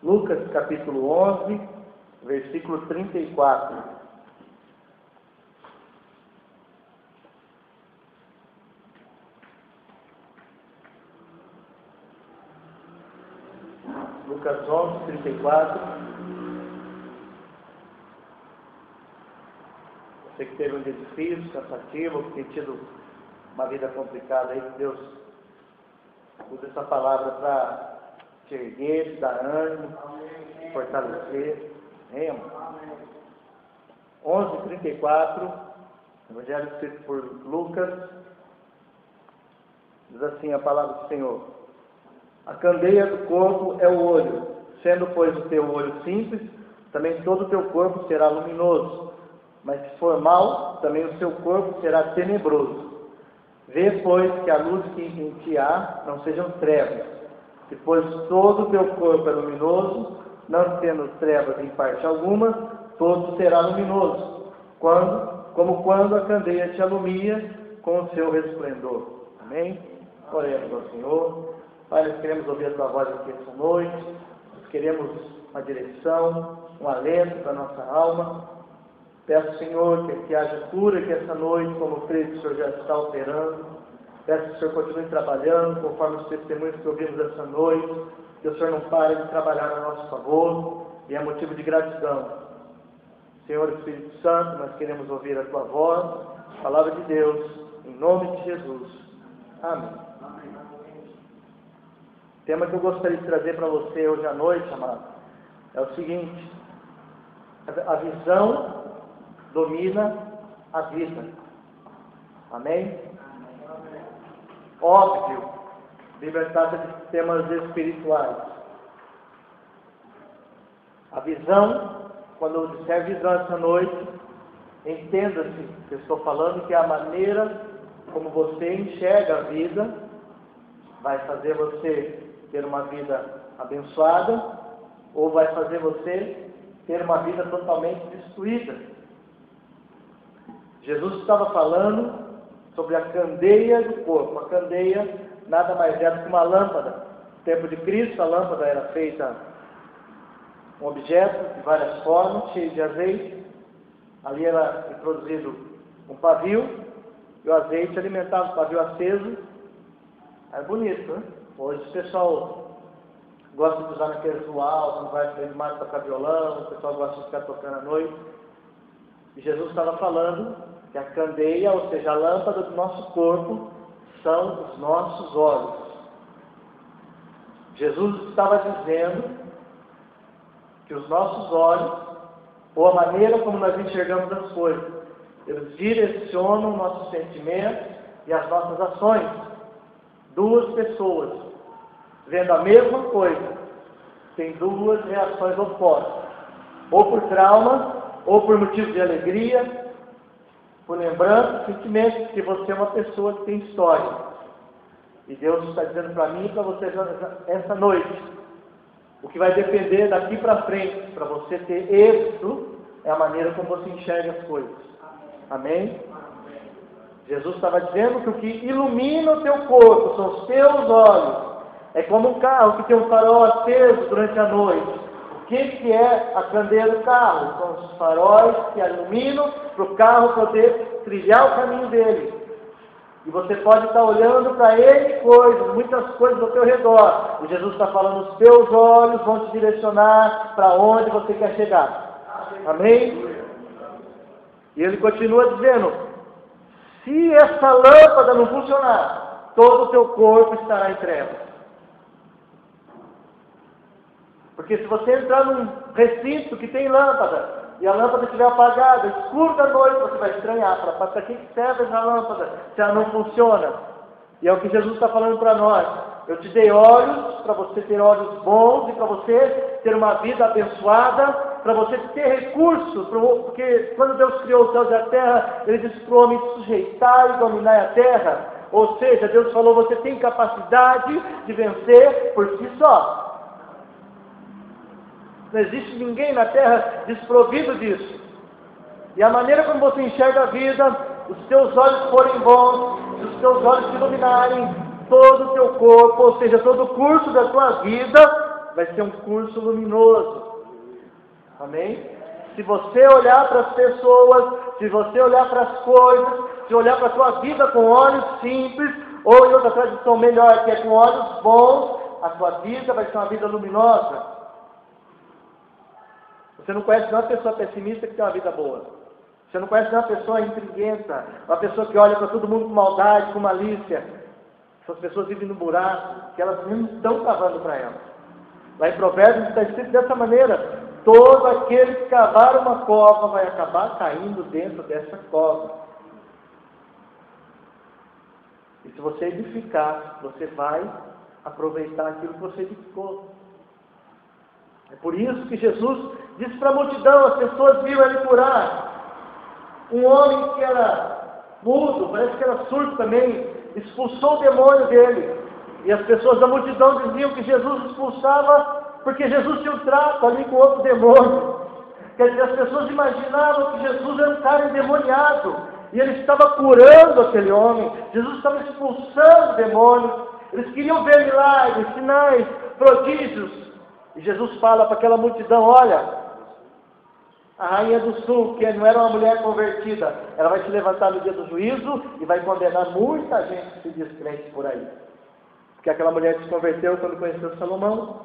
Lucas capítulo 11, versículo 34. Lucas 11, 34. Você que teve um dia difícil, cansativo, que tem tido uma vida complicada aí, que Deus usa essa palavra para te erguer, te dar ânimo, te fortalecer. Amém, amor? 11, 34, Evangelho escrito por Lucas, diz assim a palavra do Senhor: a candeia do corpo é o olho, sendo, pois, o teu olho simples, também todo o teu corpo será luminoso. Mas se for mau, também o seu corpo será tenebroso. Vê, pois, que a luz que em ti há não sejam trevas. Se, pois, todo o teu corpo é luminoso, não tendo trevas em parte alguma, todo será luminoso, como quando a candeia te alumia com o seu resplendor. Amém? Oremos ao Senhor. Pai, nós queremos ouvir a tua voz aqui essa noite. Nós queremos uma direção, um alento para a nossa alma. Peço, Senhor, que haja cura aqui essa noite, como creio que o Senhor já está operando. Peço que o Senhor continue trabalhando, conforme os testemunhos que ouvimos essa noite. Que o Senhor não pare de trabalhar a nosso favor, e é motivo de gratidão. Senhor Espírito Santo, nós queremos ouvir a tua voz, a palavra de Deus, em nome de Jesus. Amém. O tema que eu gostaria de trazer para você hoje à noite, amado, é o seguinte: a visão domina a vida. Amém? Óbvio, libertada de temas espirituais. A visão, quando eu disser visão essa noite, entenda-se que eu estou falando que a maneira como você enxerga a vida vai fazer você ter uma vida abençoada, ou vai fazer você ter uma vida totalmente destruída. Jesus estava falando sobre a candeia do corpo. A candeia nada mais é do que uma lâmpada. No tempo de Cristo, a lâmpada era feita um objeto de várias formas, cheio de azeite. Ali era introduzido um pavio, e o azeite alimentava o pavio aceso. Era bonito, né? Hoje o pessoal gosta de usar naquele ritual, não vai aprender mais a tocar violão, o pessoal gosta de ficar tocando à noite. E Jesus estava falando que a candeia, ou seja, a lâmpada do nosso corpo, são os nossos olhos. Jesus estava dizendo que os nossos olhos, ou a maneira como nós enxergamos as coisas, eles direcionam nossos sentimentos e as nossas ações. Duas pessoas, vendo a mesma coisa, têm duas reações opostas. Ou por trauma, ou por motivo de alegria, por lembrança, sentimento, que você é uma pessoa que tem história. E Deus está dizendo para mim e para você essa noite: o que vai depender daqui para frente, para você ter êxito, é a maneira como você enxerga as coisas. Amém? Jesus estava dizendo que o que ilumina o teu corpo são os teus olhos. É como um carro que tem um farol aceso durante a noite. O que é a candeia do carro? São os faróis que iluminam para o carro poder trilhar o caminho dele. E você pode estar olhando para ele coisas, muitas coisas ao teu redor. E Jesus está falando: os teus olhos vão te direcionar para onde você quer chegar. Amém? E ele continua dizendo: se essa lâmpada não funcionar, todo o teu corpo estará em trevas. Porque se você entrar num recinto que tem lâmpada, e a lâmpada estiver apagada, escuro da noite, você vai estranhar, para que serve essa lâmpada se ela não funciona? E é o que Jesus está falando para nós: eu te dei olhos para você ter olhos bons, e para você ter uma vida abençoada, para você ter recursos, porque quando Deus criou os céus e a terra, Ele disse para o homem sujeitar e dominar a terra. Ou seja, Deus falou: você tem capacidade de vencer por si só. Não existe ninguém na terra desprovido disso. E a maneira como você enxerga a vida, os teus olhos forem bons, se os teus olhos se iluminarem, todo o teu corpo, ou seja, todo o curso da tua vida, vai ser um curso luminoso. Amém? Se você olhar para as pessoas, se você olhar para as coisas, se olhar para a sua vida com olhos simples, ou em outra tradição melhor, que é com olhos bons, a sua vida vai ser uma vida luminosa. Você não conhece nenhuma pessoa pessimista que tem uma vida boa. Você não conhece nenhuma pessoa intriguenta, uma pessoa que olha para todo mundo com maldade, com malícia. Essas pessoas vivem no buraco, que elas mesmo estão cavando para elas. Lá em Provérbios está escrito dessa maneira: todo aquele que cavar uma cova vai acabar caindo dentro dessa cova. E se você edificar, você vai aproveitar aquilo que você edificou. É por isso que Jesus disse para a multidão, as pessoas viram ele curar. Um homem que era mudo, parece que era surdo também, expulsou o demônio dele. E as pessoas da multidão diziam que Jesus expulsava porque Jesus tinha um trato ali com outro demônio. Quer dizer, as pessoas imaginavam que Jesus era um cara endemoniado. E ele estava curando aquele homem. Jesus estava expulsando demônios. Eles queriam ver milagres, sinais, prodígios. E Jesus fala para aquela multidão: olha, a rainha do sul, que não era uma mulher convertida, ela vai se levantar no dia do juízo e vai condenar muita gente que se diz crente por aí. Porque aquela mulher se converteu quando conheceu Salomão.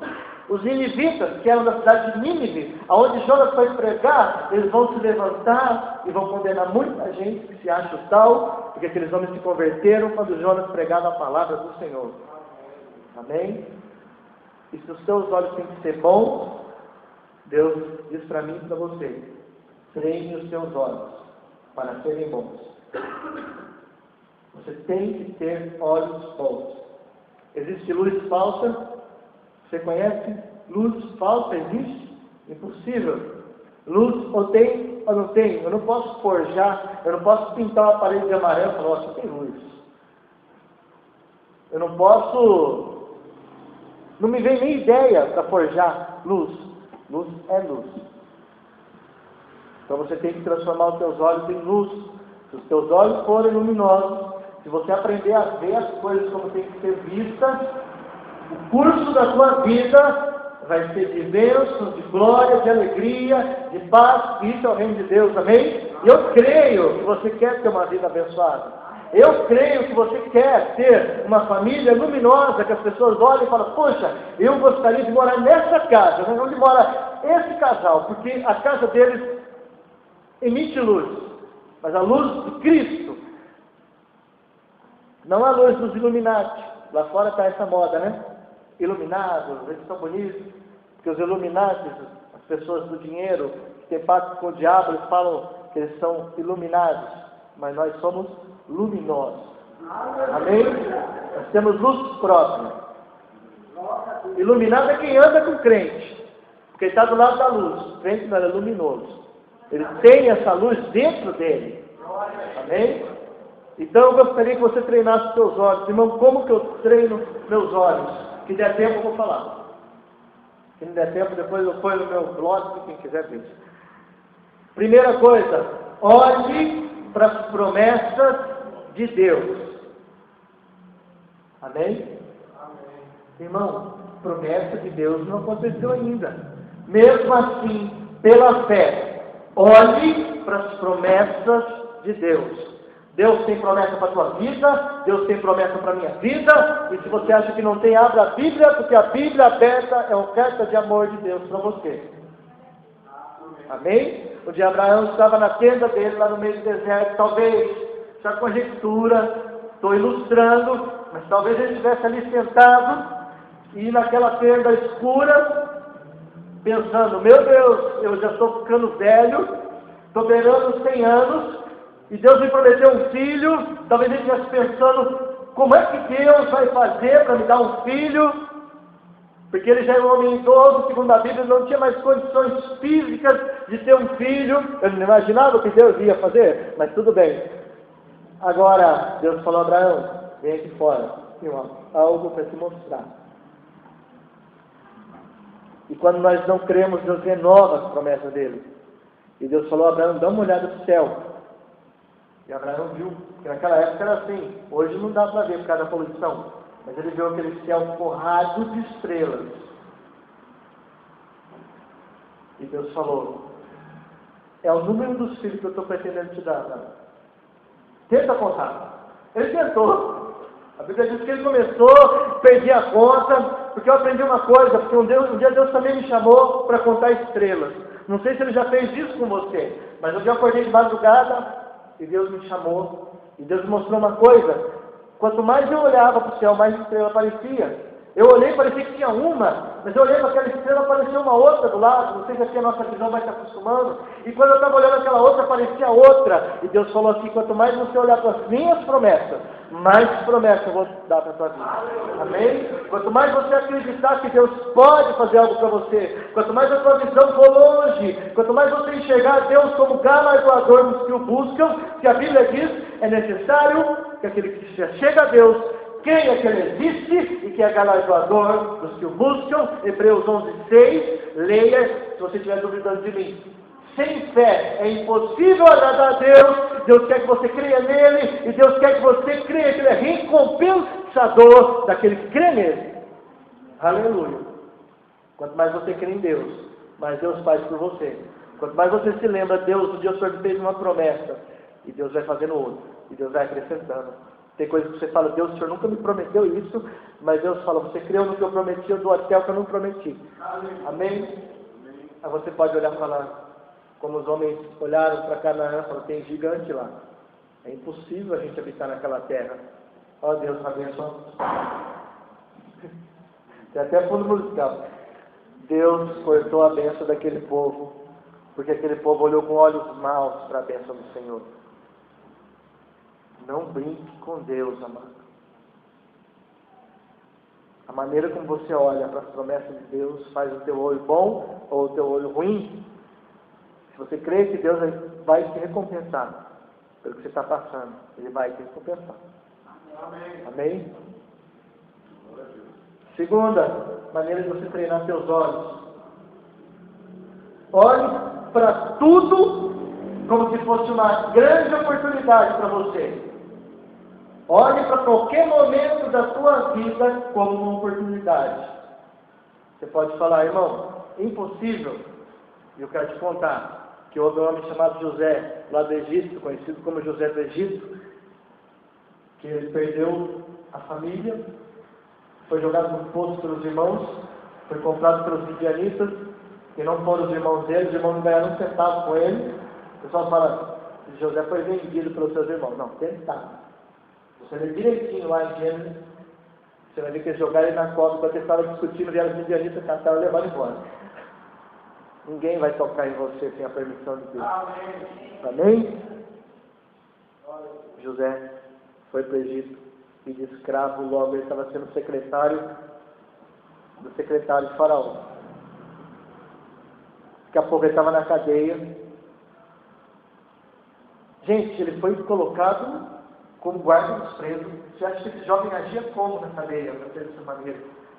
Os ninivitas, que eram da cidade de Nínive, aonde Jonas foi pregar, eles vão se levantar e vão condenar muita gente que se acha tal, porque aqueles homens se converteram quando Jonas pregava a palavra do Senhor. Amém? E se os seus olhos têm que ser bons, Deus diz para mim e para você: treine os seus olhos para serem bons. Você tem que ter olhos bons. Existe luz falsa? Você conhece? Luz falsa existe? Impossível. Luz ou tem ou não tem? Eu não posso forjar, eu não posso pintar uma parede de amarelo e falar: ó, aqui tem luz. Eu não posso, não me vem nem ideia para forjar luz. Luz é luz. Então você tem que transformar os teus olhos em luz. Se os teus olhos forem luminosos, se você aprender a ver as coisas como tem que ser vistas, o curso da sua vida vai ser de bênção, de glória, de alegria, de paz. Isso é o reino de Deus, amém? E eu creio que você quer ter uma vida abençoada. Eu creio que você quer ter uma família luminosa, que as pessoas olhem e falam: poxa, eu gostaria de morar nessa casa, né? Onde mora esse casal, porque a casa deles emite luz, mas a luz de Cristo, não a luz dos Illuminati. Lá fora está essa moda, né? Iluminados, eles são bonitos, porque os Illuminati, as pessoas do dinheiro, que têm pacto com o diabo, eles falam que eles são iluminados, mas nós somos luminosos. Amém? Nós temos luz própria. Iluminado é quem anda com crente, porque ele está do lado da luz. O crente não é luminoso. Ele tem essa luz dentro dele. Amém? Então eu gostaria que você treinasse os seus olhos. Irmão, como que eu treino meus olhos? Que der tempo eu vou falar. Se não der tempo, depois eu ponho no meu blog, para quem quiser ver. Primeira coisa, olhe para as promessas de Deus. Amém? Amém? Irmão, promessa de Deus não aconteceu ainda. Mesmo assim, pela fé, olhe para as promessas de Deus. Deus tem promessa para a tua vida, Deus tem promessa para a minha vida, e se você acha que não tem, abra a Bíblia, porque a Bíblia aberta é uma oferta de amor de Deus para você. Amém? O dia Abraão estava na tenda dele, lá no meio do deserto, talvez, já conjectura, estou ilustrando, mas talvez ele estivesse ali sentado, e naquela tenda escura, pensando: meu Deus, eu já estou ficando velho, estou beirando 100 anos, e Deus me prometeu um filho. Talvez ele estivesse pensando: como é que Deus vai fazer para me dar um filho? Porque ele já é um homem idoso, segundo a Bíblia, não tinha mais condições físicas de ter um filho. Eu não imaginava o que Deus ia fazer, mas tudo bem. Agora, Deus falou: Abraão, vem aqui fora, tem algo para te mostrar. E quando nós não cremos, Deus renova as promessas dele. E Deus falou: Abraão, dá uma olhada no céu. E Abraão viu, que naquela época era assim, hoje não dá para ver por causa da poluição, mas ele viu aquele céu forrado de estrelas. E Deus falou, é o número dos filhos que eu estou pretendendo te dar, Abraão. Tenta contar. Ele tentou. A Bíblia diz que ele começou a perder a conta, porque eu aprendi uma coisa, porque um dia Deus também me chamou para contar estrelas. Não sei se ele já fez isso com você, mas um dia eu acordei de madrugada e Deus me chamou, e Deus me mostrou uma coisa. Quanto mais eu olhava para o céu, mais estrela aparecia. Eu olhei e parecia que tinha uma, mas eu olhei para aquela estrela, apareceu uma outra do lado. Não sei se aqui a nossa visão vai se acostumando. E quando eu estava olhando aquela outra, aparecia outra. E Deus falou assim, quanto mais você olhar para as minhas promessas, mais promessas eu vou dar para a tua vida. Amém? Quanto mais você acreditar que Deus pode fazer algo para você, quanto mais a tua visão for longe, quanto mais você enxergar Deus como galardoador dos que o buscam, que a Bíblia diz, é necessário que aquele que se chega a Deus, quem é que ele existe e que é galardoador dos que o buscam. Hebreus 11:6, leia, se você tiver dúvidas de mim. Sem fé é impossível agradar a Deus. Deus quer que você creia nele, e Deus quer que você creia que ele é recompensador daquele que crê nele. Aleluia. Quanto mais você crê em Deus, mais Deus faz por você. Quanto mais você se lembra, Deus, o Deus fez uma promessa, e Deus vai fazendo outra, e Deus vai acrescentando. Tem coisas que você fala, Deus, o Senhor nunca me prometeu isso, mas Deus fala, você creu no que eu prometi, eu dou até o que eu não prometi. Amém? Aí você pode olhar e falar, como os homens olharam para Canaã, falaram, tem gigante lá. É impossível a gente habitar naquela terra. Ó Deus, abençoa. Tem até fundo musical. Deus cortou a bênção daquele povo, porque aquele povo olhou com olhos maus para a bênção do Senhor. Não brinque com Deus, amado. A maneira como você olha para as promessas de Deus faz o teu olho bom ou o teu olho ruim. Se você crê que Deus vai te recompensar pelo que você está passando, Ele vai te recompensar. Amém? Amém? Segunda maneira de você treinar seus olhos. Olhe para tudo como se fosse uma grande oportunidade para você. Olhe para qualquer momento da sua vida como uma oportunidade. Você pode falar, irmão, impossível. E eu quero te contar que houve um homem chamado José, lá do Egito, conhecido como José do Egito, que ele perdeu a família, foi jogado no poço pelos irmãos, foi comprado pelos midianitas, que não foram os irmãos dele, os irmãos não ganharam um centavo com ele. O pessoal fala, José foi vendido pelos seus irmãos. Não, centavo. Você lê direitinho lá em Gênesis, você vai ver que eles jogaram ele na cova, enquanto eles estavam discutindo, vieram os midianitas, cataram e levaram embora. Ninguém vai tocar em você sem a permissão de Deus. Amém? Amém? José foi para o Egito e de escravo, logo ele estava sendo secretário do secretário de Faraó. Daqui a pouco ele estava na cadeia. Gente, ele foi colocado como guarda dos presos. Você acha que esse jovem agia como na cadeia, para ser dessa maneira?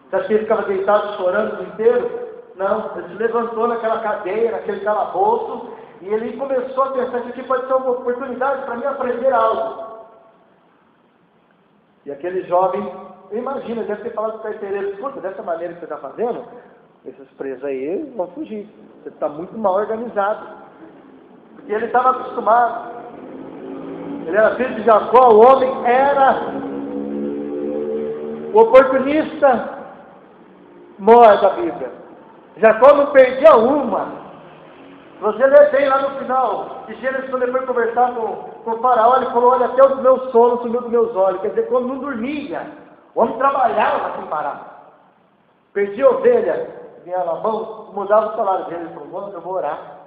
Você acha que ele ficava deitado chorando o dia inteiro? Não, ele se levantou naquela cadeia, naquele calabouço, e ele começou a pensar que aqui pode ser uma oportunidade para mim aprender algo. E aquele jovem, imagina, deve ter falado para o carcereiro, escuta, dessa maneira que você está fazendo, esses presos aí vão fugir. Você está muito mal organizado. Porque ele estava acostumado. Ele era filho de Jacó, o homem era o oportunista maior da Bíblia. Jacó não perdia uma. Você lê bem lá no final, de Gênesis, quando ele foi conversar com o faraó, ele falou, olha, até o meu sono sumiu dos meus olhos. Quer dizer, quando não dormia, o homem trabalhava sem parar. Perdia ovelha, vinha lá, vamos, mudava o salário dele. Ele falou, vamos, eu vou orar.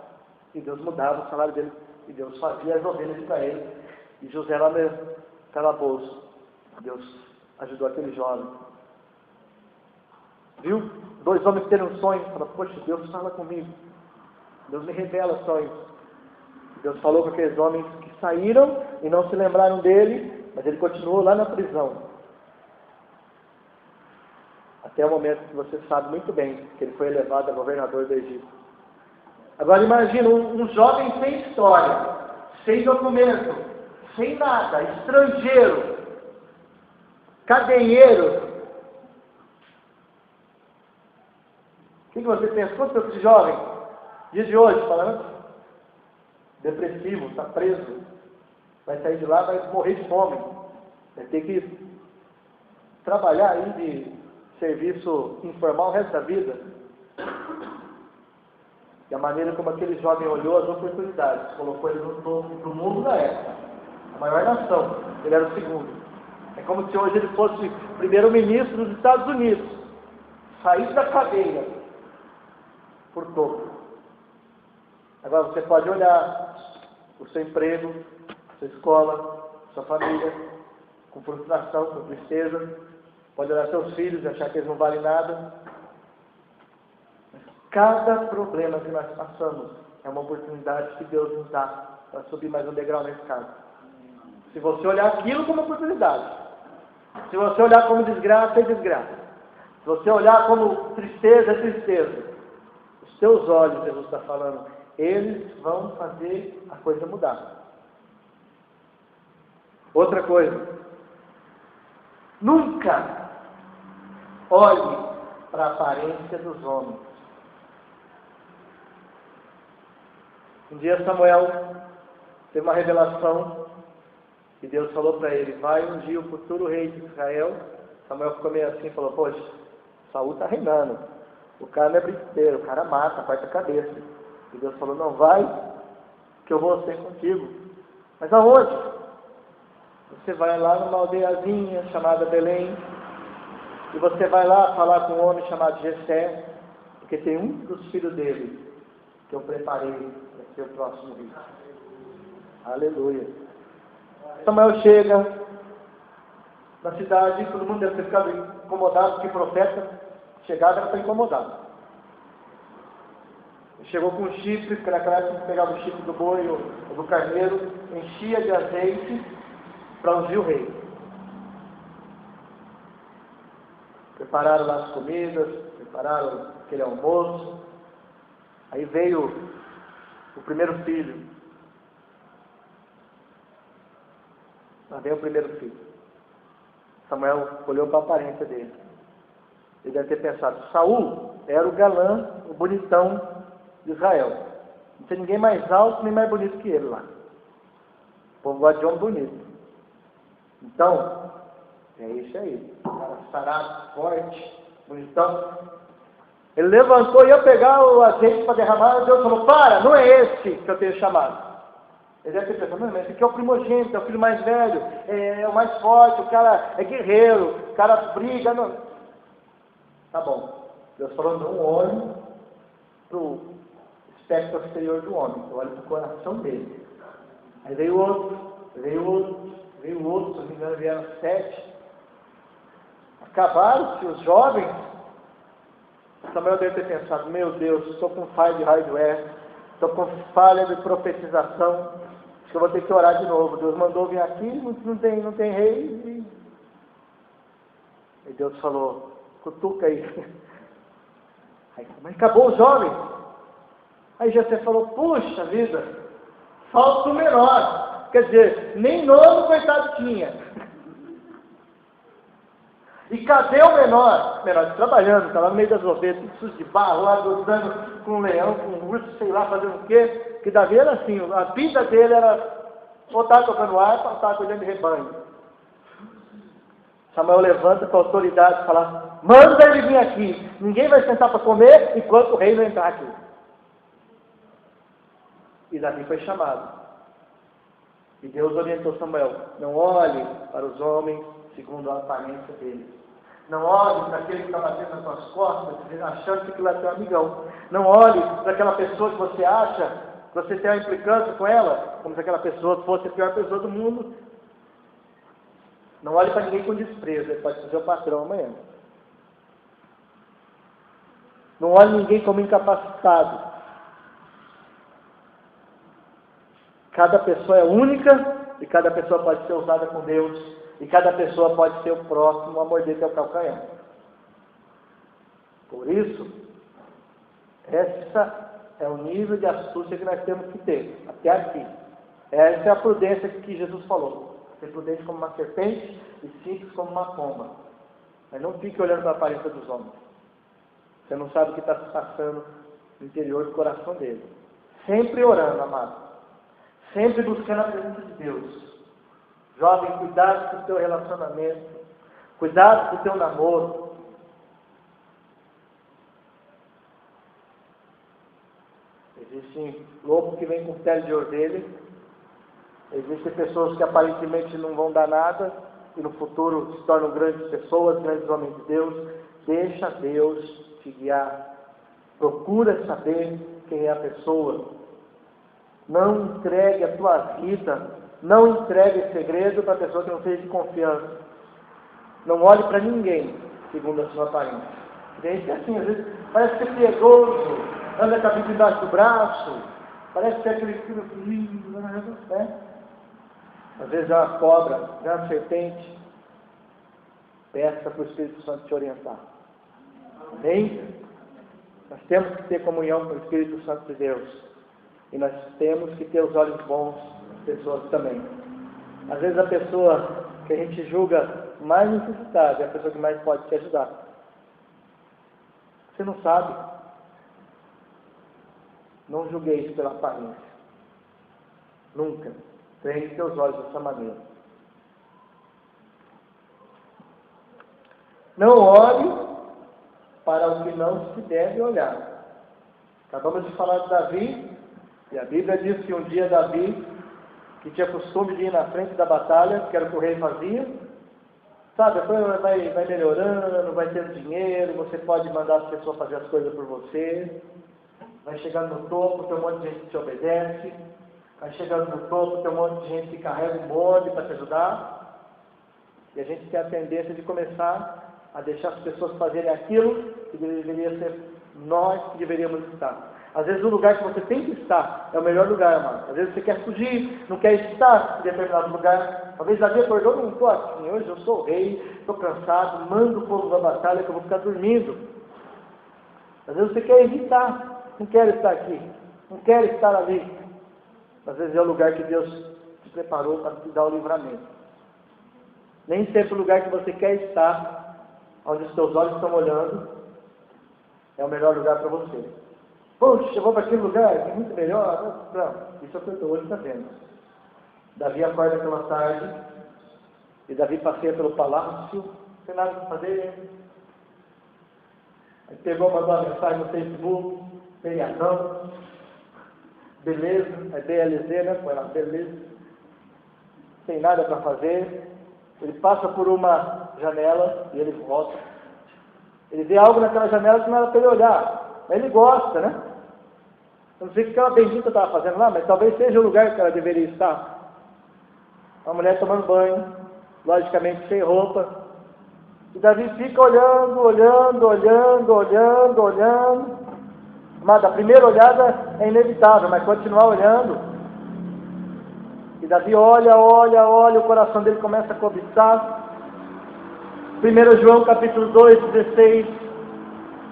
E Deus mudava o salário dele, e Deus fazia as ovelhas para ele. E José lá no calabouço, Deus ajudou aquele jovem. Viu? Dois homens terem um sonho, falaram, poxa, Deus fala comigo. Deus me revela sonhos. Deus falou com aqueles homens que saíram e não se lembraram dele, mas ele continuou lá na prisão. Até o momento que você sabe muito bem que ele foi elevado a governador do Egito. Agora imagina um jovem sem história, sem documento, sem nada, estrangeiro, cadeieiro. O que você pensa? Quanto tempo de jovem? Dia de hoje, falando, depressivo, está preso, vai sair de lá, vai morrer de fome, vai ter que trabalhar aí de serviço informal o resto da vida. E a maneira como aquele jovem olhou as oportunidades, colocou ele no topo do mundo da época, a maior nação, ele era o segundo. É como se hoje ele fosse primeiro-ministro dos Estados Unidos, saísse da cadeia por topo. Agora você pode olhar o seu emprego, sua escola, sua família, com frustração, com tristeza, pode olhar seus filhos e achar que eles não valem nada. Cada problema que nós passamos é uma oportunidade que Deus nos dá para subir mais um degrau na escada. Se você olhar aquilo como oportunidade, se você olhar como desgraça, é desgraça. Se você olhar como tristeza, é tristeza. Os seus olhos, Jesus está falando, eles vão fazer a coisa mudar. Outra coisa, nunca olhe para a aparência dos homens. Um dia Samuel teve uma revelação e Deus falou para ele, vai ungir o futuro rei de Israel. Samuel ficou meio assim e falou, poxa, Saul está reinando, o cara não é brincadeiro, o cara mata, parte a cabeça. E Deus falou, não, vai, que eu vou ser contigo. Mas aonde? Você vai lá numa aldeiazinha chamada Belém, e você vai lá falar com um homem chamado Jessé, porque tem um dos filhos dele que eu preparei para ser o próximo rei. Aleluia. Samuel chega na cidade, todo mundo deve ter ficado incomodado, porque profeta chegava era para incomodar. Chegou com um chifre, porque naquela época pegava o chifre do boi ou do carneiro, enchia de azeite para ungir o rei. Prepararam lá as comidas, prepararam aquele almoço. Aí veio o primeiro filho. Lá veio o primeiro filho. Samuel olhou para a aparência dele. Ele deve ter pensado, Saul era o galã, o bonitão de Israel. Não tem ninguém mais alto nem mais bonito que ele lá. O povo gosta de homem bonito. Então, é isso aí. O cara sarado, forte, bonitão. Ele levantou e ia pegar o azeite para derramar. Deus falou, para, não é esse que eu tenho chamado. Ele deve ter pensado, não, mas esse aqui é o primogênito, é o filho mais velho, é o mais forte, o cara é guerreiro, o cara briga. Não. Tá bom. Deus falou, não olhe para o espectro exterior do homem, eu olho para o coração dele. Aí veio outro, se não me engano, vieram 7. Acabaram-se os jovens. Samuel deve ter pensado, meu Deus, estou com falha de hardware, estou com falha de profetização, acho que eu vou ter que orar de novo. Deus mandou vir aqui, não tem rei. E Deus falou, cutuca aí. Mas acabou os jovens. Aí Jessé falou, puxa vida, falta o menor. Quer dizer, nem nome coitado tinha. E cadê o menor? O menor trabalhando, está lá no meio das ovelhas, tudo sujo de barro, lá lutando com um leão, com um urso, sei lá, fazendo o quê. Que Davi era assim, a vida dele era ou estar tocando harpa ou estar cuidando de rebanho. Samuel levanta com a autoridade e fala, manda ele vir aqui. Ninguém vai sentar para comer enquanto o rei não entrar aqui. E Davi foi chamado. E Deus orientou Samuel, não olhe para os homens segundo a aparência deles. Não olhe para aquele que está batendo nas suas costas, achando que aquilo é teu amigão. Não olhe para aquela pessoa que você acha, que você tem uma implicância com ela, como se aquela pessoa fosse a pior pessoa do mundo. Não olhe para ninguém com desprezo, ele pode ser o patrão amanhã. Não olhe ninguém como incapacitado. Cada pessoa é única e cada pessoa pode ser usada com Deus. E cada pessoa pode ser o próximo a morder teu calcanhar. Por isso, essa é o nível de astúcia que nós temos que ter, até aqui. Essa é a prudência que Jesus falou. Ser prudente como uma serpente e simples como uma pomba. Mas não fique olhando para a aparência dos homens. Você não sabe o que está se passando no interior do coração dele. Sempre orando, amado. Sempre buscando a presença de Deus. Jovem, cuidado com o teu relacionamento. Cuidado com o teu namoro. Existe lobo que vem com pele de ovelha. Existem pessoas que aparentemente não vão dar nada e no futuro se tornam grandes pessoas, grandes homens de Deus. Deixa Deus te guiar. Procura saber quem é a pessoa. Não entregue a tua vida, não entregue segredo para a pessoa que não seja de confiança. Não olhe para ninguém segundo a sua aparência. Tem gente assim, às vezes parece ser piedoso, anda com a Bíblia embaixo do braço, parece ser aquele filho lindo, né? Às vezes é uma cobra, é uma serpente. Peça para o Espírito Santo te orientar. Amém? Nós temos que ter comunhão com o Espírito Santo de Deus. E nós temos que ter os olhos bons das pessoas também. Às vezes a pessoa que a gente julga mais necessitada é a pessoa que mais pode te ajudar. Você não sabe. Não julgueis pela aparência. Nunca. Treine seus olhos dessa maneira. Não olhe para o que não se deve olhar. Acabamos de falar de Davi, e a Bíblia diz que um dia Davi, que tinha costume de ir na frente da batalha, que era o que o rei fazia, sabe, depois vai melhorando, vai tendo dinheiro, você pode mandar as pessoas fazer as coisas por você, vai chegando no topo, tem um monte de gente que te obedece, vai chegando no topo, tem um monte de gente que carrega um bonde para te ajudar, e a gente tem a tendência de começar a deixar as pessoas fazerem aquilo que deveria ser nós que deveríamos estar. Às vezes o lugar que você tem que estar é o melhor lugar, amado. Às vezes você quer fugir, não quer estar em determinado lugar. Talvez Davi acordou, não estou aqui, hoje eu sou o rei, estou cansado, mando o povo da batalha que eu vou ficar dormindo. Às vezes você quer evitar, não quer estar aqui, não quer estar ali. Às vezes é o lugar que Deus te preparou para te dar o livramento. Nem sempre o lugar que você quer estar, onde os teus olhos estão olhando, é o melhor lugar para você. Poxa, eu vou para aquele lugar, que é muito melhor. Não, isso é o que o teu olho está vendo. Davi acorda pela tarde, e Davi passeia pelo palácio, não tem nada para fazer. Aí pegou, mandou uma mensagem no Facebook, feriadão, beleza, é BLZ, né? Foi lá, beleza. Não tem nada para fazer. Ele passa por uma janela e ele volta. Ele vê algo naquela janela que não era para ele olhar. Mas ele gosta, né? Eu não sei o que aquela bendita estava fazendo lá, mas talvez seja o lugar que ela deveria estar. Uma mulher tomando banho, logicamente sem roupa. E Davi fica olhando. Mas a primeira olhada é inevitável, mas continuar olhando. E Davi olha, o coração dele começa a cobiçar. 1 João capítulo 2, 16,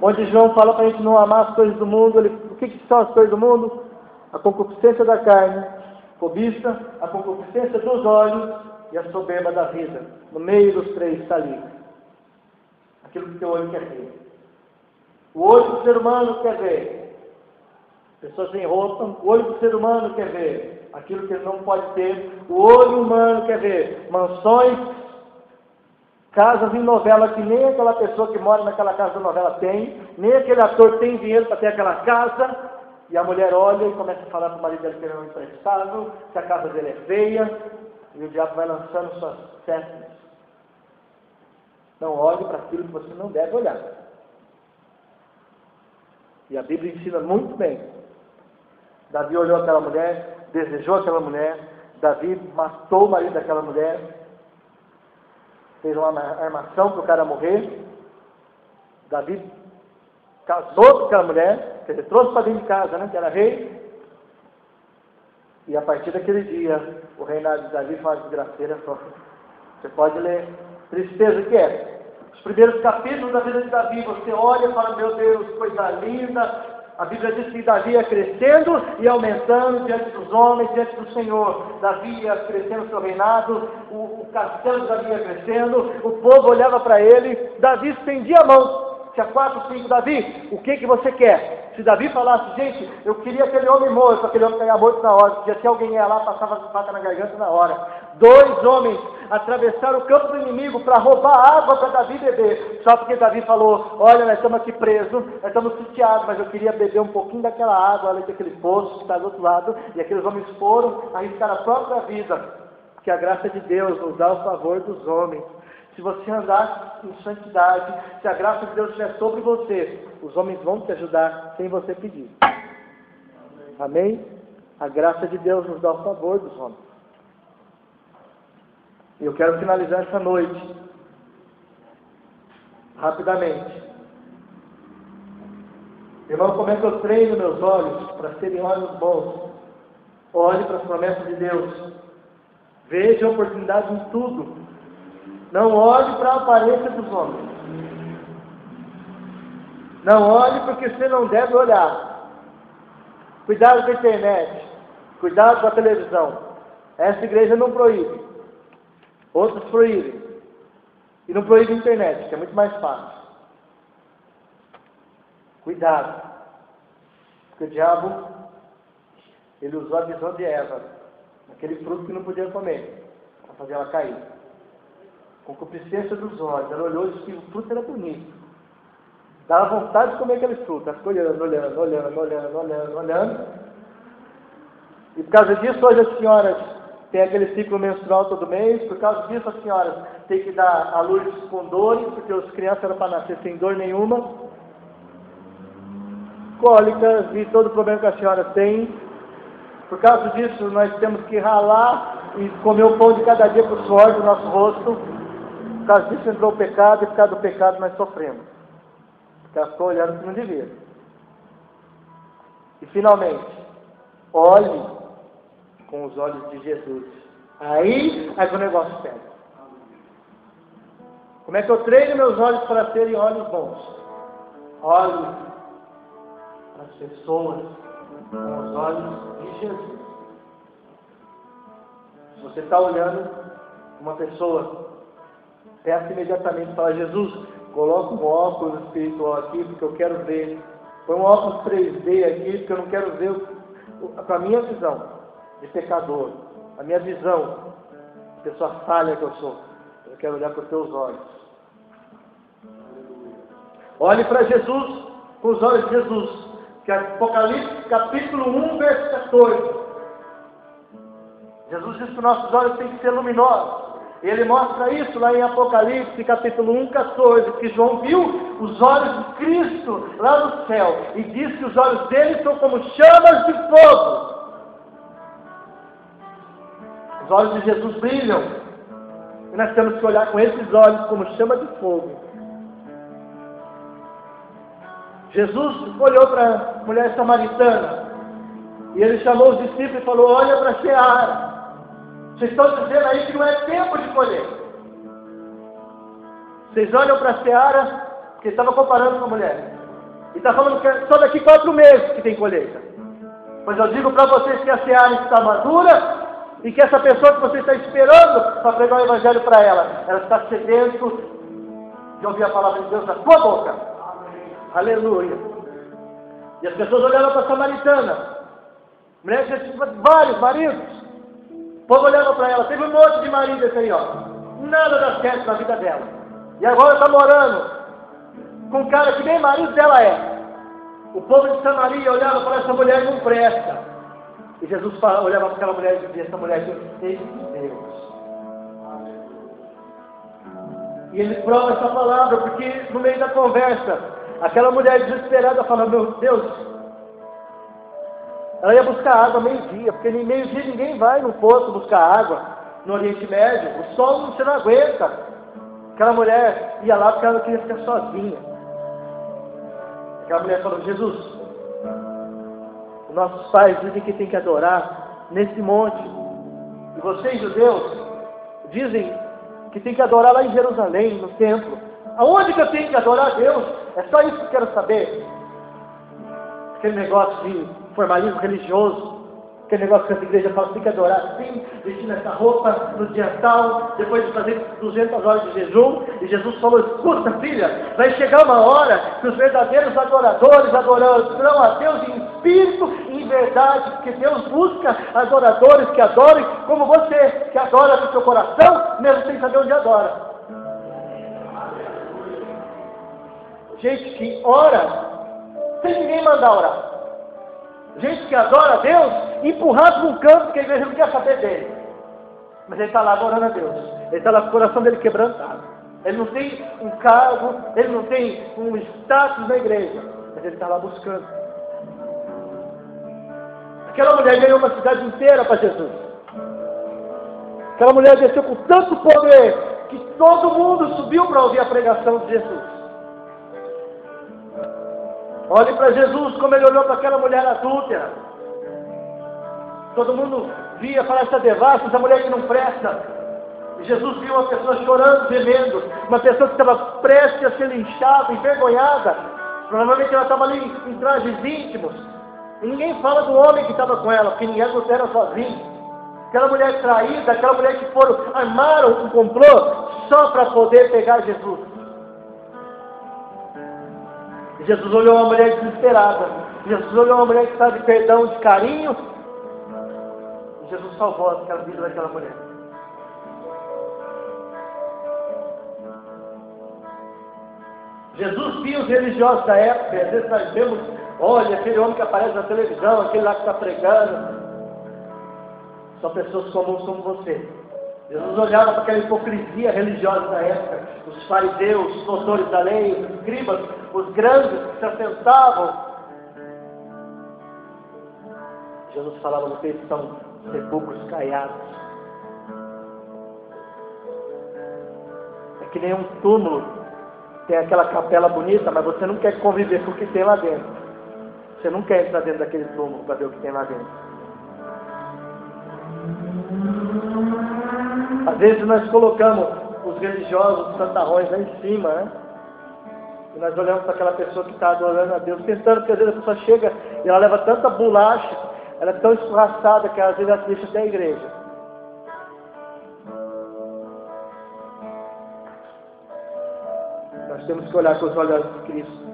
onde João fala para a gente não amar as coisas do mundo. O que são as coisas do mundo? A concupiscência da carne, cobiça, a concupiscência dos olhos e a soberba da vida. No meio dos três está ali aquilo que o teu olho quer ver. O olho do ser humano quer ver pessoas sem roupa. O olho do ser humano quer ver aquilo que ele não pode ter. O olho humano quer ver mansões, casas em novela que nem aquela pessoa que mora naquela casa da novela tem, nem aquele ator tem dinheiro para ter aquela casa. E a mulher olha e começa a falar para o marido dele que ele não é emprestável, que a casa dele é feia, e o diabo vai lançando suas festas. Não olhe para aquilo que você não deve olhar. E a Bíblia ensina muito bem. Davi olhou aquela mulher, desejou aquela mulher, Davi matou o marido daquela mulher, fez uma armação para o cara morrer. Davi casou com aquela mulher, quer dizer, trouxe para dentro de casa, né, que era rei. E a partir daquele dia, o reinado de Davi foi uma desgraceira só. Você pode ler tristeza que é. Os primeiros capítulos da vida de Davi, você olha e fala, meu Deus, coisa linda. A Bíblia diz que Davi ia crescendo e aumentando diante dos homens, diante do Senhor. Davi ia crescendo seu reinado, o castelo de Davi ia crescendo, o povo olhava para ele, Davi estendia a mão. Tinha 4, 5, Davi, o que você quer? Se Davi falasse, gente, eu queria aquele homem morto, aquele homem caia morto na hora, podia ter alguém ia lá, passava a faca na garganta na hora. 2 homens atravessaram o campo do inimigo para roubar água para Davi beber, só porque Davi falou, olha, nós estamos aqui presos, nós estamos sitiados, mas eu queria beber um pouquinho daquela água, ali daquele poço que está do outro lado, e aqueles homens foram arriscar a própria vida, porque a graça de Deus nos dá o favor dos homens. Se você andar em santidade, se a graça de Deus estiver sobre você, os homens vão te ajudar sem você pedir. Amém? A graça de Deus nos dá o favor dos homens. E eu quero finalizar essa noite, rapidamente. Irmão, como é que eu treino meus olhos para serem olhos bons? Olhe para as promessas de Deus. Veja a oportunidade em tudo. Não olhe para a aparência dos homens. Não olhe porque você não deve olhar. Cuidado com a internet. Cuidado com a televisão. Essa igreja não proíbe. Outros proíbem. E não proíbe a internet, que é muito mais fácil. Cuidado. Porque o diabo, ele usou a visão de Eva, aquele fruto que não podia comer, para fazer ela cair. Com concupiscência dos olhos, ela olhou e disse que o fruto era bonito. Dava vontade de comer aquele fruto. Ela ficou olhando. E por causa disso, hoje as senhoras têm aquele ciclo menstrual todo mês. Por causa disso, as senhoras têm que dar à luz com dores, porque as crianças eram para nascer sem dor nenhuma. Cólicas e todo o problema que a senhora tem. Por causa disso, nós temos que ralar e comer o pão de cada dia com o suor do nosso rosto. Por causa disso entrou o pecado, e por causa do pecado nós sofremos. Porque ela ficou olhando que não devia. E finalmente, olhe com os olhos de Jesus. Aí é que o negócio pega. Como é que eu treino meus olhos para serem olhos bons? Olhe para as pessoas com os olhos de Jesus. Se você está olhando uma pessoa, peça imediatamente para Jesus, coloca um óculos espiritual aqui, porque eu quero ver. Põe um óculos 3D aqui, porque eu não quero ver para a minha visão de pecador, a minha visão de pessoa falha que eu sou. Eu quero olhar para os teus olhos. Olhe para Jesus com os olhos de Jesus, que é Apocalipse capítulo 1, verso 14. Jesus diz que nossos olhos têm que ser luminosos. Ele mostra isso lá em Apocalipse, capítulo 1, 14, que João viu os olhos de Cristo lá no céu, e diz que os olhos dele são como chamas de fogo. Os olhos de Jesus brilham, e nós temos que olhar com esses olhos como chama de fogo. Jesus olhou para a mulher samaritana, e ele chamou os discípulos e falou, olha para a seara. Vocês estão dizendo aí que não é tempo de colher. Vocês olham para a seara, porque estava comparando com a mulher. E está falando que é só daqui 4 meses que tem colheita. Pois eu digo para vocês que a seara está madura, e que essa pessoa que você está esperando para pregar o evangelho para ela está sedento de ouvir a palavra de Deus na sua boca. Aleluia. E as pessoas olharam para a samaritana. Mulher que tinha vários maridos. O povo olhava para ela, teve um monte de marido esse aí, ó. Nada dá certo na vida dela. E agora está morando com um cara que nem marido dela é. O povo de Samaria olhava para essa mulher e não presta. E Jesus olhava para aquela mulher e dizia, essa mulher aqui tem Deus. E ele prova essa palavra, porque no meio da conversa, aquela mulher desesperada fala, meu Deus, ela ia buscar água meio-dia, porque nem meio-dia ninguém vai no poço buscar água no Oriente Médio. O sol você não aguenta. Aquela mulher ia lá porque ela queria ficar sozinha. Aquela mulher falou, Jesus, os nossos pais dizem que tem que adorar nesse monte. E vocês, judeus, dizem que tem que adorar lá em Jerusalém, no templo. Aonde que eu tenho que adorar a Deus? É só isso que eu quero saber. Aquele negócio de formalismo religioso. Aquele negócio que essa igreja fala, tem que adorar assim, vestindo essa roupa no dia tal, depois de fazer 200 horas de jejum. E Jesus falou, escuta filha, vai chegar uma hora que os verdadeiros adoradores adorarão a Deus em espírito e em verdade, porque Deus busca adoradores que adorem como você, que adora com seu coração, mesmo sem saber onde adora. Gente que ora sem ninguém mandar orar. Gente que adora a Deus, empurrado num canto, porque a igreja não quer saber dele. Mas ele está lá adorando a Deus. Ele está lá com o coração dele quebrantado. Ele não tem um cargo, ele não tem um status na igreja, mas ele está lá buscando. Aquela mulher ganhou uma cidade inteira para Jesus. Aquela mulher desceu com tanto poder, que todo mundo subiu para ouvir a pregação de Jesus. Olhe para Jesus, como ele olhou para aquela mulher adúltera. Todo mundo via, para essa devassa, essa mulher que não presta. E Jesus viu uma pessoa chorando, gemendo. Uma pessoa que estava prestes a ser linchada, envergonhada. Provavelmente ela estava ali em trajes íntimos. E ninguém fala do homem que estava com ela, porque ninguém adultera sozinho. Aquela mulher traída, aquela mulher que armaram um complô só para poder pegar Jesus. Jesus olhou uma mulher desesperada. Jesus olhou uma mulher que estava de perdão, de carinho. E Jesus salvou aquela vida daquela mulher. Jesus via os religiosos da época. E às vezes nós vemos, olha, aquele homem que aparece na televisão, aquele lá que está pregando. São pessoas comuns como você. Jesus olhava para aquela hipocrisia religiosa da época, os fariseus, os doutores da lei, os escribas, os grandes que se assentavam. Jesus falava, vocês são sepulcros caiados. É que nem um túmulo, tem aquela capela bonita, mas você não quer conviver com o que tem lá dentro. Você não quer entrar dentro daquele túmulo para ver o que tem lá dentro. Às vezes nós colocamos os religiosos, os santarrões lá em cima, né? E nós olhamos para aquela pessoa que está adorando a Deus, pensando que às vezes a pessoa chega e ela leva tanta bolacha, ela é tão escorraçada que às vezes ela deixa até a igreja. Nós temos que olhar com os olhos de Cristo.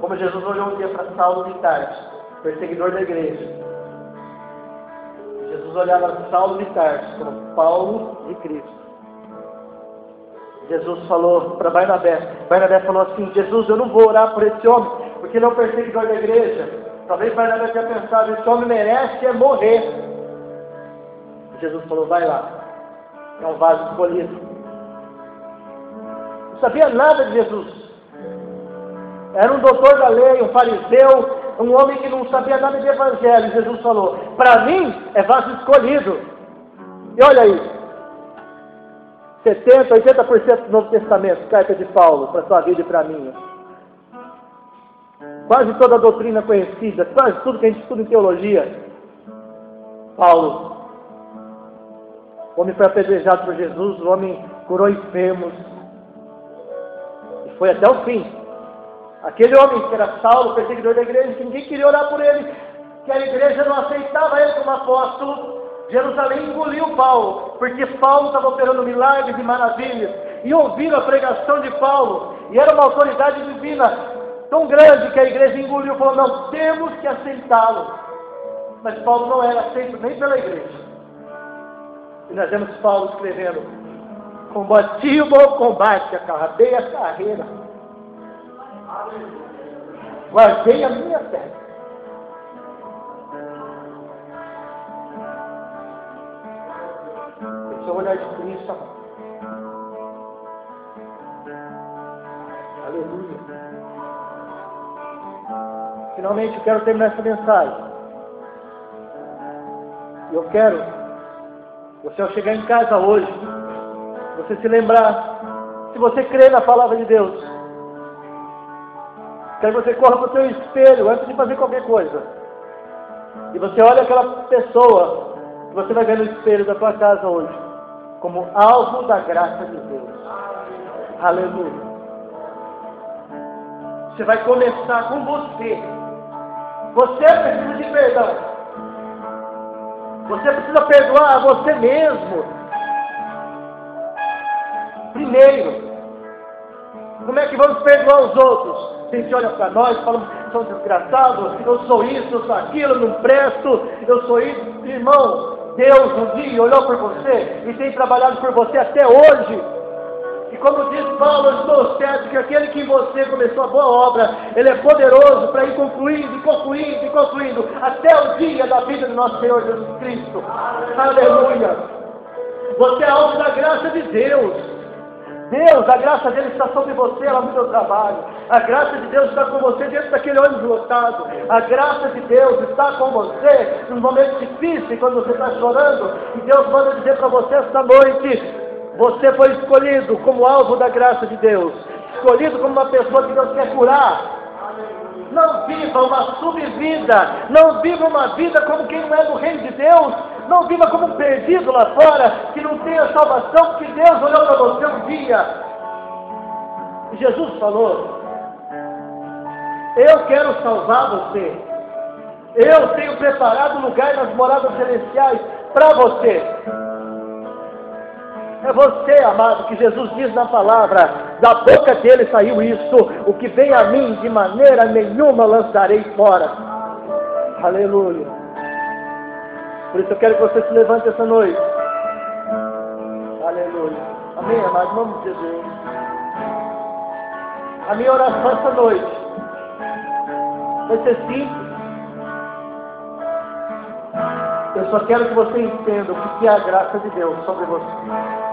Como Jesus olhou um dia para Saulo de Tarso, perseguidor da igreja. Jesus olhava Saulo de Tarso como Paulo de Cristo. Jesus falou para Barnabé. Barnabé falou assim, Jesus, eu não vou orar por esse homem, porque ele é um perseguidor da igreja. Talvez Barnabé tenha pensado, esse homem merece morrer. Jesus falou, vai lá. É um vaso escolhido. Não sabia nada de Jesus. Era um doutor da lei, um fariseu, um homem que não sabia nada de evangelho. Jesus falou, para mim é vaso escolhido. E olha aí, 70%, 80% do Novo Testamento, carta de Paulo, para sua vida e para a minha. Quase toda a doutrina conhecida, quase tudo que a gente estuda em teologia. Paulo. O homem foi apedrejado por Jesus, o homem curou enfermos. E foi até o fim. Aquele homem que era Saulo, perseguidor da igreja, que ninguém queria orar por ele, que a igreja não aceitava ele como apóstolo. Jerusalém engoliu Paulo, porque Paulo estava operando milagres e maravilhas, e ouviram a pregação de Paulo, e era uma autoridade divina tão grande que a igreja engoliu e falou, não, temos que aceitá-lo. Mas Paulo não era aceito nem pela igreja. E nós vemos Paulo escrevendo, combati o bom combate, acabei a carreira, guardei a minha fé. Esse é o olhar de Cristo, amado. Aleluia. Finalmente eu quero terminar essa mensagem. Eu quero você, ao chegar em casa hoje, você se lembrar, se você crê na palavra de Deus, quero que você corra para o seu espelho antes de fazer qualquer coisa. E você olha aquela pessoa que você vai ver no espelho da sua casa hoje, como alvo da graça de Deus. Aleluia. Você vai começar com você Você precisa de perdão. Você precisa perdoar a você mesmo. Primeiro. Como é que vamos perdoar os outros? A gente olha para nós e fala, sou desgraçado, eu sou isso, eu sou aquilo, não presto, eu sou isso. Irmão, Deus um dia olhou por você e tem trabalhado por você até hoje. E como diz Paulo, eu estou certo que aquele que em você começou a boa obra, ele é poderoso para ir concluindo, e concluindo, e concluindo, até o dia da vida do nosso Senhor Jesus Cristo. Aleluia! Você é alvo da graça de Deus. Deus, a graça dele está sobre você lá no seu trabalho. A graça de Deus está com você dentro daquele ônibus lotado. A graça de Deus está com você nos momentos difíceis, quando você está chorando. E Deus manda dizer para você esta noite, você foi escolhido como alvo da graça de Deus. Escolhido como uma pessoa que Deus quer curar. Não viva uma subvida. Não viva uma vida como quem não é do reino de Deus. Não viva como um perdido lá fora, que não tem a salvação, porque Deus olhou para você um dia. E Jesus falou, eu quero salvar você. Eu tenho preparado lugar nas moradas celestiais para você. É você, amado, que Jesus diz na palavra, da boca dele saiu isso, o que vem a mim de maneira nenhuma lançarei fora. Aleluia. Por isso eu quero que você se levante essa noite. Aleluia. Amém, amado, em nome de Jesus. A minha oração essa noite vai ser simples. Eu só quero que você entenda o que é a graça de Deus sobre você.